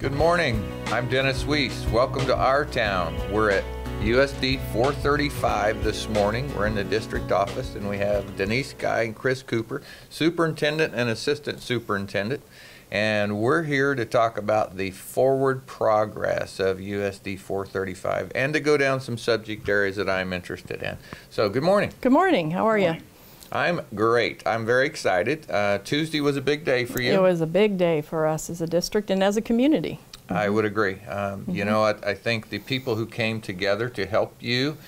Good morning, I'm Dennis Weiss. Welcome to our town. We're at USD 435 this morning. We're in the district office and we have Denise Guy and Chris Cooper, superintendent and assistant superintendent. And we're here to talk about the forward progress of USD 435 and to go down some subject areas that I'm interested in. So good morning. Good morning. How are you? I'm great. I'm very excited. Tuesday was a big day for you. It was a big day for us as a district and as a community. I would agree. You know, I think the people who came together to help you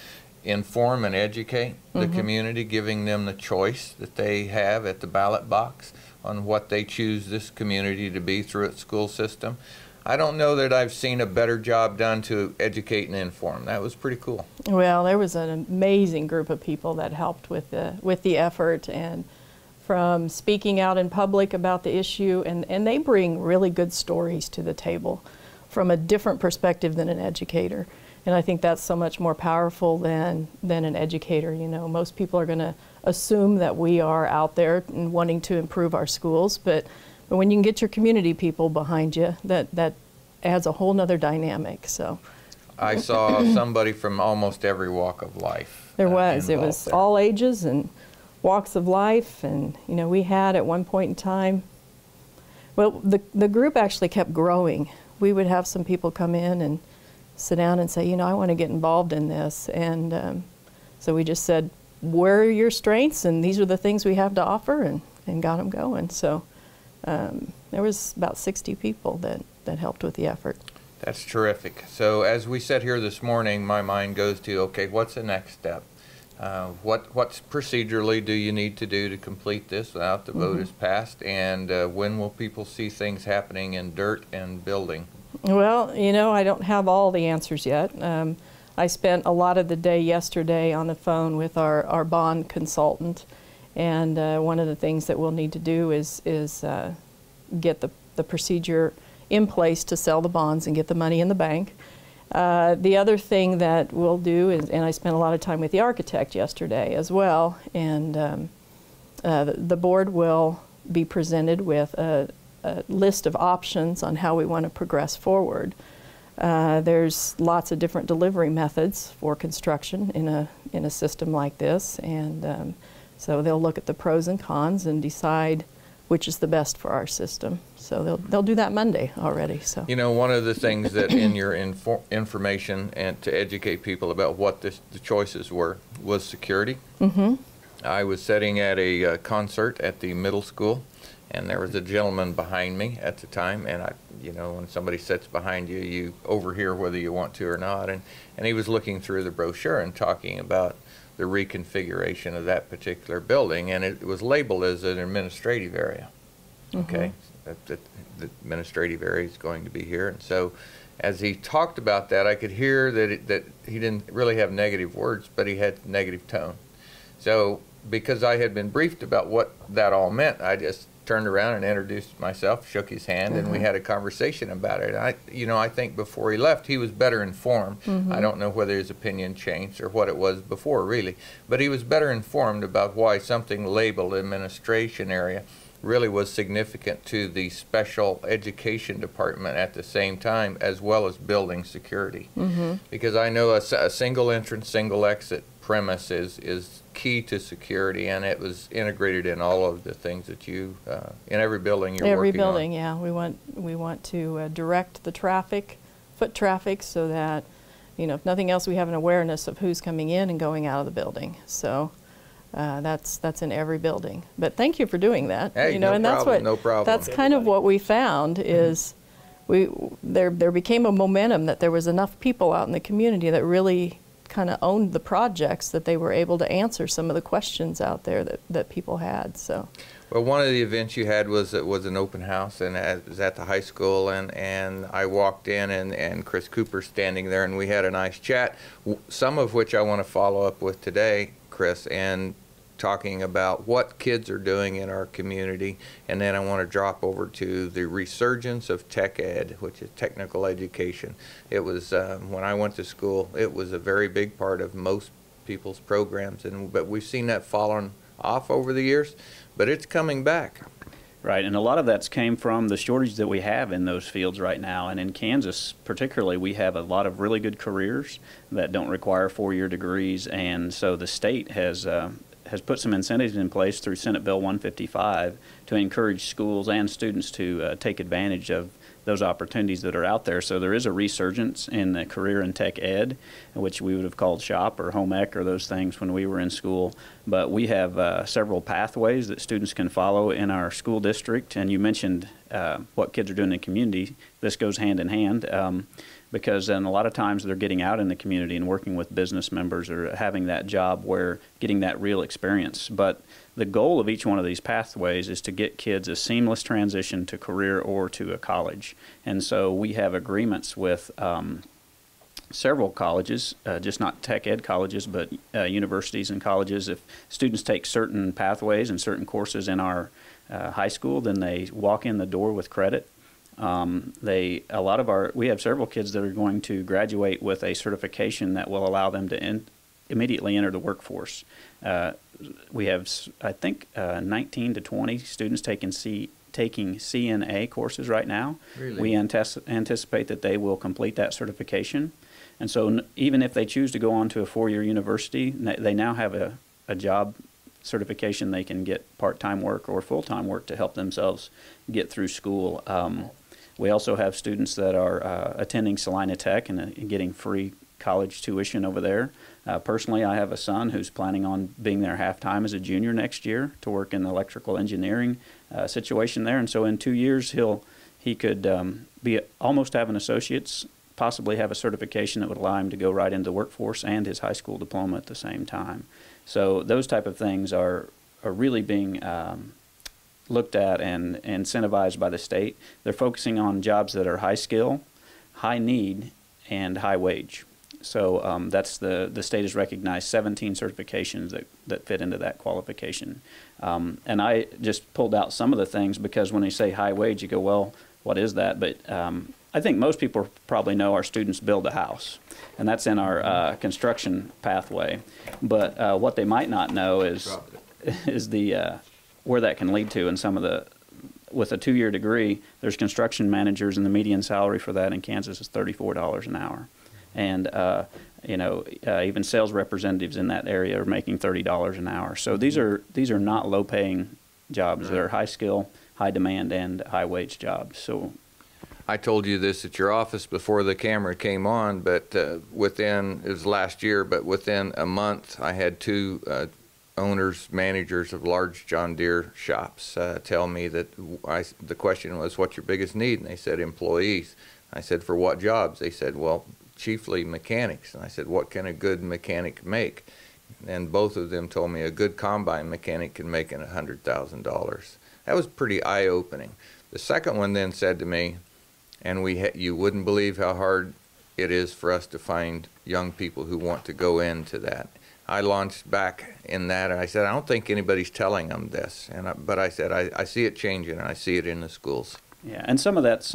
inform and educate the community, giving them the choice that they have at the ballot box on what they choose this community to be through its school system. I don't know that I've seen a better job done to educate and inform. That was pretty cool. Well, there was an amazing group of people that helped with the effort, and from speaking out in public about the issue, and they bring really good stories to the table from a different perspective than an educator. And I think that's so much more powerful than an educator. You know, most people are going to assume that we are out there and wanting to improve our schools, but when you can get your community people behind you, that adds a whole nother dynamic. So I saw somebody from almost every walk of life. There was. It was there. All ages and walks of life, and you know, we had at one point in time, well, the group actually kept growing. We would have some people come in and sit down and say, you know, I want to get involved in this, and so we just said, where are your strengths, and these are the things we have to offer, and got them going. So there was about 60 people that helped with the effort. That's terrific. So as we sit here this morning, my mind goes to, okay, what's the next step? What procedurally do you need to do to complete this without the vote is passed? And when will people see things happening in dirt and building? Well, you know, I don't have all the answers yet. I spent a lot of the day yesterday on the phone with our bond consultant, and one of the things that we'll need to do is get the procedure in place to sell the bonds and get the money in the bank. The other thing that we'll do is, and I spent a lot of time with the architect yesterday as well, and the board will be presented with a list of options on how we want to progress forward. There's lots of different delivery methods for construction in a system like this, and so they'll look at the pros and cons and decide which is the best for our system. So they'll do that Monday already. So you know, one of the things that in your information and to educate people about what the choices were was security. I was sitting at a concert at the middle school, and there was a gentleman behind me at the time, and you know, when somebody sits behind you, you overhear whether you want to or not, and he was looking through the brochure and talking about the reconfiguration of that particular building, and it was labeled as an administrative area. Okay, the administrative area is going to be here, and so as he talked about that, I could hear that he didn't really have negative words, but he had negative tone. So because I had been briefed about what that all meant, I just turned around and introduced myself, shook his hand, and we had a conversation about it. I think before he left, he was better informed. I don't know whether his opinion changed or what it was before, really, but he was better informed about why something labeled administration area really was significant to the special education department at the same time, as well as building security. Because I know a single entrance, single exit premise is key to security, and it was integrated in all of the things that you in every building you're working on. Every building, yeah. We want to direct the traffic, foot traffic, so that, you know, if nothing else, we have an awareness of who's coming in and going out of the building. So that's in every building. But thank you for doing that. Hey, you know, no and problem, no problem. That's kind of what we found is there became a momentum that there was enough people out in the community that really kind of owned the projects, that they were able to answer some of the questions out there that people had. So, well, one of the events you had was an open house, and it was at the high school, and I walked in, and Chris Cooper standing there, and we had a nice chat, some of which I want to follow up with today, Chris, and talking about what kids are doing in our community, and then I want to drop over to the resurgence of tech ed, which is technical education. It was, when I went to school, it was a very big part of most people's programs, but we've seen that fallen off over the years, but it's coming back. Right, and a lot of that's came from the shortage that we have in those fields right now. And in Kansas, particularly, we have a lot of really good careers that don't require four-year degrees, and so the state has put some incentives in place through Senate Bill 155 to encourage schools and students to take advantage of those opportunities that are out there. So there is a resurgence in the career and tech ed, which we would have called SHOP or home ec or those things when we were in school. But we have several pathways that students can follow in our school district. And you mentioned what kids are doing in the community. This goes hand in hand because then a lot of times they're getting out in the community and working with business members or having that job where getting that real experience. But the goal of each one of these pathways is to get kids a seamless transition to career or to a college. And so we have agreements with several colleges, just not tech ed colleges, but universities and colleges. If students take certain pathways and certain courses in our high school, then they walk in the door with credit. We have several kids that are going to graduate with a certification that will allow them to immediately enter the workforce. We have, I think, 19 to 20 students taking CNA courses right now. Really? We anticipate that they will complete that certification. And so even if they choose to go on to a four-year university, they now have a job certification. They can get part-time work or full-time work to help themselves get through school. We also have students that are attending Salina Tech and getting free college tuition over there. Personally, I have a son who's planning on being there half-time as a junior next year to work in the electrical engineering situation there. And so in 2 years, he could almost have an associate's, possibly have a certification that would allow him to go right into the workforce and his high school diploma at the same time. So those type of things are really being looked at and incentivized by the state. They're focusing on jobs that are high skill, high need, and high wage. So that's the state has recognized 17 certifications that fit into that qualification. And I just pulled out some of the things because when they say high wage, you go, well, what is that? But I think most people probably know our students build a house, and that's in our construction pathway. But what they might not know is where that can lead to. And with a 2-year degree, there's construction managers, and the median salary for that in Kansas is $34 an hour. And even sales representatives in that area are making $30 an hour. So these are not low-paying jobs. They're high skill, high demand, and high wage jobs. So I told you this at your office before the camera came on, but it was last year, but within a month, I had two owners, managers of large John Deere shops tell me that the question was, what's your biggest need? And they said, employees. I said, for what jobs? They said, well, chiefly mechanics. And I said, what can a good mechanic make? And both of them told me a good combine mechanic can make $100,000. That was pretty eye-opening. The second one then said to me, and you wouldn't believe how hard it is for us to find young people who want to go into that. I launched back in that, and I said, I don't think anybody's telling them this. But I said, I see it changing, and I see it in the schools. Yeah, and some of that's,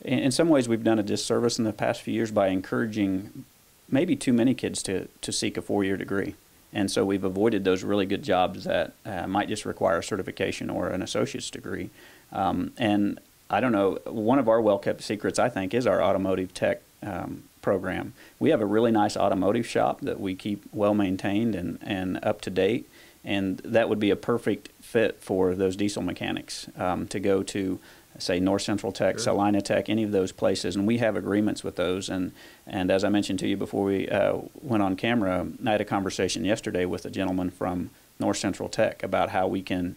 in some ways, we've done a disservice in the past few years by encouraging maybe too many kids to seek a 4-year degree. And so we've avoided those really good jobs that might just require a certification or an associate's degree. And I don't know, one of our well-kept secrets, I think, is our automotive tech program. We have a really nice automotive shop that we keep well-maintained and up-to-date, and that would be a perfect fit for those diesel mechanics to go to, say, North Central Tech, sure. Salina Tech, any of those places, and we have agreements with those. And as I mentioned to you before we went on camera, I had a conversation yesterday with a gentleman from North Central Tech about how we can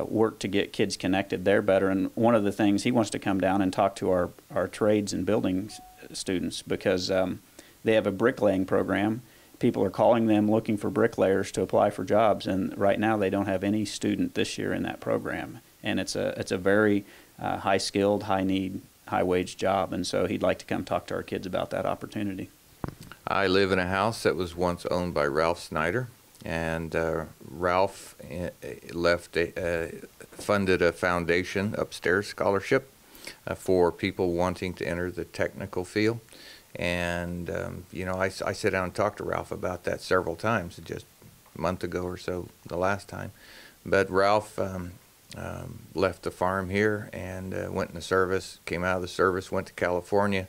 work to get kids connected there better. And one of the things, he wants to come down and talk to our trades and building students because they have a bricklaying program. People are calling them looking for bricklayers to apply for jobs, and right now they don't have any student this year in that program. And it's a very high-skilled, high-need, high-wage job, and so he'd like to come talk to our kids about that opportunity. I live in a house that was once owned by Ralph Snyder. And Ralph funded a foundation upstairs scholarship for people wanting to enter the technical field. And, I sat down and talked to Ralph about that several times, just a month ago or so, the last time. But Ralph left the farm here and went in the service, came out of the service, went to California,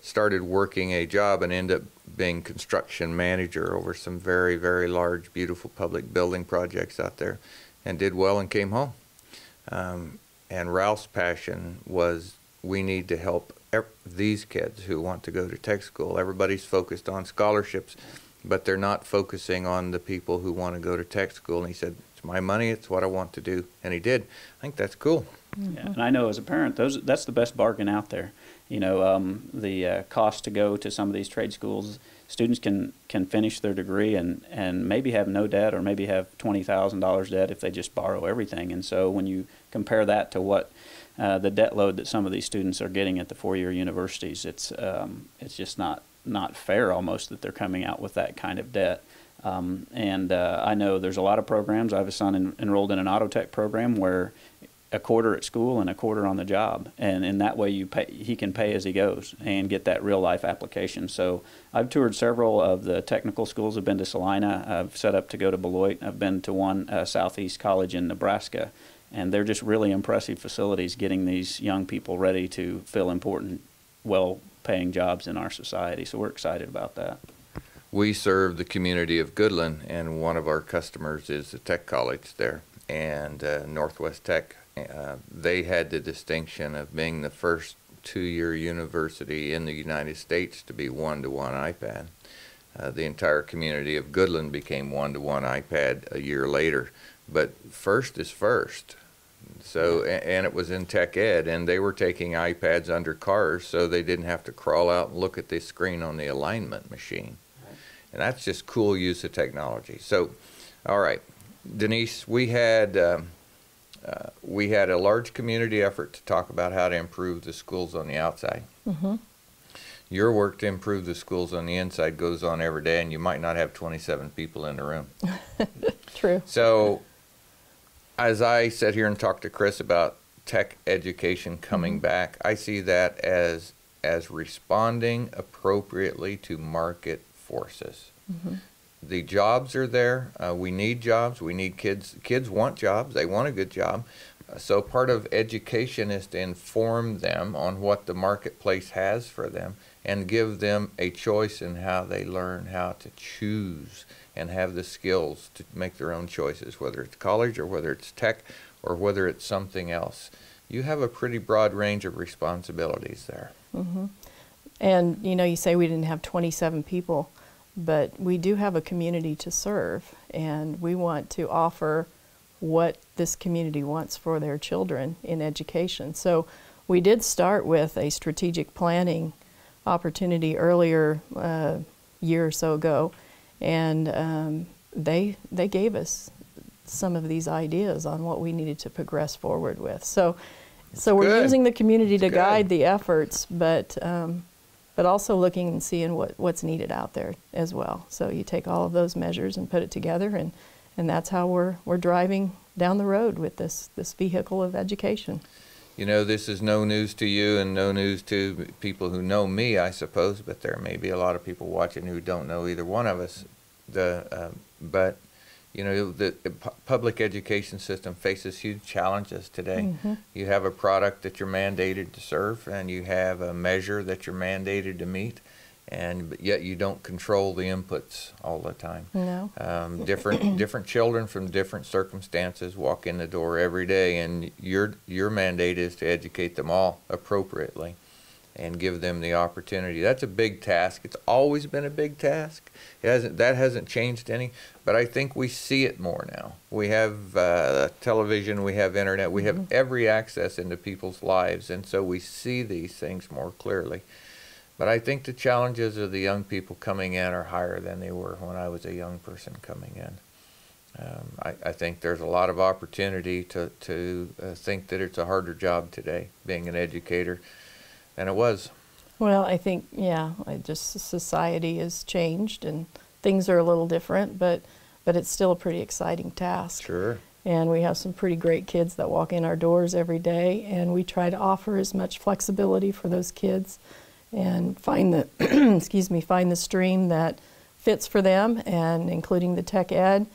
started working a job and ended up being construction manager over some very, very large, beautiful public building projects out there, and did well and came home. And Ralph's passion was, we need to help these kids who want to go to tech school. Everybody's focused on scholarships, but they're not focusing on the people who want to go to tech school. And he said, it's my money, it's what I want to do. And he did. I think that's cool. Yeah, and I know as a parent, that's the best bargain out there. You know, the cost to go to some of these trade schools, students can finish their degree and maybe have no debt, or maybe have $20,000 debt if they just borrow everything. And so when you compare that to what the debt load that some of these students are getting at the four-year universities, it's just not fair almost that they're coming out with that kind of debt. I know there's a lot of programs. I have a son enrolled in an auto tech program where a quarter at school and a quarter on the job, and in that way he can pay as he goes and get that real life application. So I've toured several of the technical schools. I've been to Salina. I've set up to go to Beloit. I've been to one Southeast College in Nebraska, and they're just really impressive facilities getting these young people ready to fill important, well-paying jobs in our society. So we're excited about that. We serve the community of Goodland, and one of our customers is the tech college there, and Northwest Tech. They had the distinction of being the first two-year university in the United States to be one-to-one iPad. The entire community of Goodland became one-to-one iPad a year later, but first is first. So, and it was in tech ed, and they were taking iPads under cars so they didn't have to crawl out and look at the screen on the alignment machine. And that's just cool use of technology. So, all right, Denise, we had a large community effort to talk about how to improve the schools on the outside. Mm-hmm. Your work to improve the schools on the inside goes on every day, and you might not have 27 people in the room. True. So, as I sit here and talk to Chris about tech education coming back, I see that as responding appropriately to market forces. Mm-hmm. The jobs are there. We need jobs. We need kids. Kids want jobs. They want a good job. So part of education is to inform them on what the marketplace has for them and give them a choice in how they learn how to choose and have the skills to make their own choices, whether it's college or whether it's tech or whether it's something else. You have a pretty broad range of responsibilities there. Mm-hmm. And, you know, you say we didn't have 27 people, but we do have a community to serve, and we want to offer what this community wants for their children in education. So we did start with a strategic planning opportunity earlier year or so ago, and they gave us some of these ideas on what we needed to progress forward with. So we're using the community to guide the efforts, but also looking and seeing what's needed out there as well. So you take all of those measures and put it together, and that's how we're driving down the road with this vehicle of education. You know, this is no news to you and no news to people who know me, I suppose, but there may be a lot of people watching who don't know either one of us. But you know, the public education system faces huge challenges today. Mm-hmm. You have a product that you're mandated to serve, and you have a measure that you're mandated to meet, and yet you don't control the inputs all the time. No. Different children from different circumstances walk in the door every day, and your mandate is to educate them all appropriately and give them the opportunity. That's a big task. It's always been a big task. That hasn't changed any, but I think we see it more now. We have television, we have internet, we have every access into people's lives, and so we see these things more clearly. But I think the challenges of the young people coming in are higher than they were when I was a young person coming in. I think there's a lot of opportunity to think that it's a harder job today, being an educator, than it was. Well, I think, yeah, society has changed and things are a little different, but it's still a pretty exciting task. Sure. And we have some pretty great kids that walk in our doors every day, and we try to offer as much flexibility for those kids and find the find the stream that fits for them, and including the tech ed.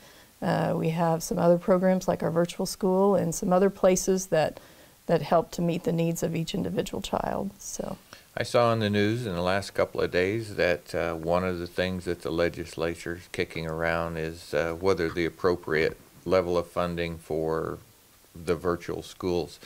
We have some other programs like our virtual school and some other places that help to meet the needs of each individual child. So I saw in the news in the last couple of days that one of the things that the legislature is kicking around is whether the appropriate level of funding for the virtual schools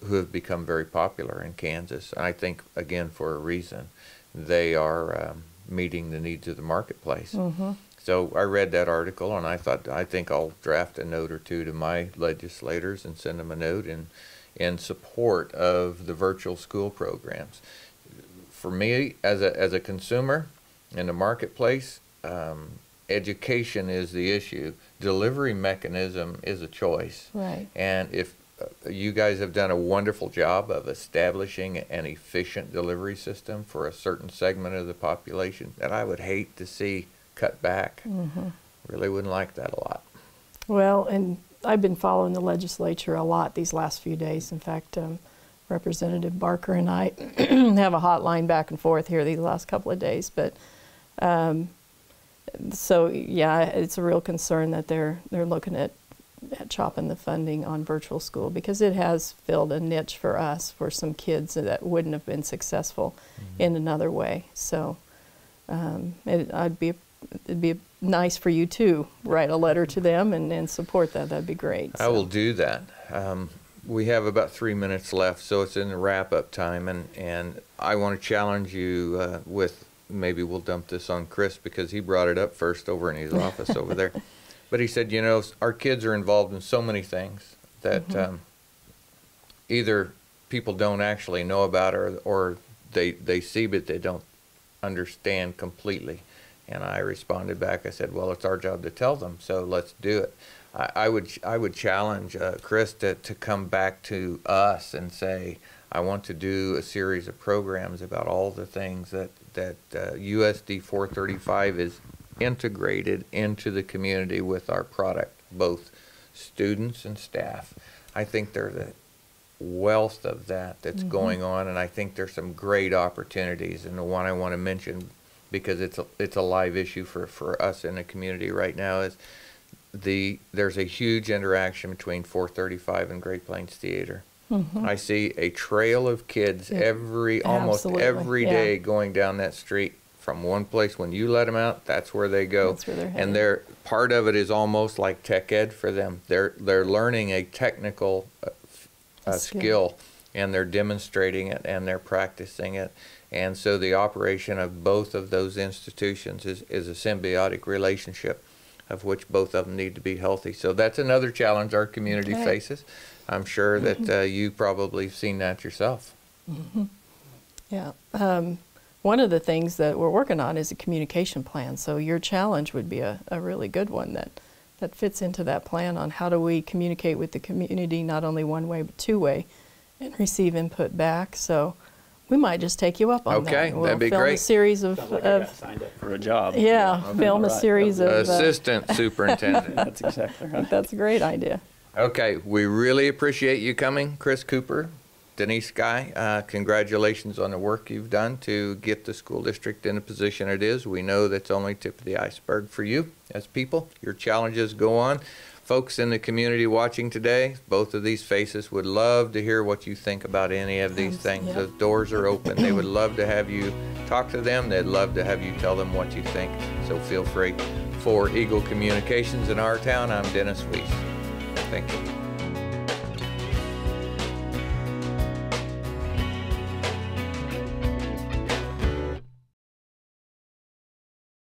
who have become very popular in Kansas. And I think, again, for a reason. They are meeting the needs of the marketplace. mm-hmm. So I read that article and I thought, I think I'll draft a note or two to my legislators and send them a note in support of the virtual school programs. For me, as a consumer in the marketplace, education is the issue. Delivery mechanism is a choice. Right. And if you guys have done a wonderful job of establishing an efficient delivery system for a certain segment of the population that I would hate to see cut back. Mm-hmm. Really wouldn't like that a lot. Well, and I've been following the legislature a lot these last few days. In fact, Representative Barker and I have a hotline back and forth here these last couple of days. But so yeah, it's a real concern that they're looking at chopping the funding on virtual school, because it has filled a niche for us, for some kids that wouldn't have been successful mm-hmm. in another way. So it'd be nice for you to write a letter to them and support that. That'd be great. I will do that. We have about 3 minutes left, so it's in the wrap-up time, and I want to challenge you with, maybe we'll dump this on Chris because he brought it up first over in his office over there. But he said, you know, our kids are involved in so many things that mm-hmm. Either people don't actually know about or they see but they don't understand completely. And I responded back, I said, well, it's our job to tell them, so let's do it. I would challenge Chris to come back to us and say, I want to do a series of programs about all the things that USD 435 is integrated into the community with our product, both students and staff. I think there's a wealth of that's mm-hmm. going on, and I think there's some great opportunities. And the one I want to mention, because it's a live issue for us in the community right now, is there's a huge interaction between 435 and Great Plains Theater. Mm-hmm. I see a trail of kids almost every day yeah. going down that street from one place. When you let them out, that's where they go. That's where they're headed. And part of it is almost like tech ed for them. They're learning a technical skill, and they're demonstrating it and they're practicing it. And so the operation of both of those institutions is a symbiotic relationship, of which both of them need to be healthy. So that's another challenge our community faces. I'm sure that mm-hmm. you probably have seen that yourself. Mm-hmm. Yeah. One of the things that we're working on is a communication plan. So your challenge would be a really good one that fits into that plan on how do we communicate with the community, not only one way but two way, and receive input back. So we might just take you up on that. Okay, that'd be film great. A series of, Sounds like I got signed up for a job. Yeah, Okay. film a series of assistant superintendent. That's exactly right. That's a great idea. Okay, we really appreciate you coming, Chris Cooper, Denise Guy. Congratulations on the work you've done to get the school district in the position it is. We know that's only tip of the iceberg for you as people. Your challenges go on. Folks in the community watching today, both of these faces would love to hear what you think about any of these things. Yep. The doors are open. They would love to have you talk to them. They'd love to have you tell them what you think. So feel free. For Eagle Communications in our town, I'm Dennis Weiss. Thank you.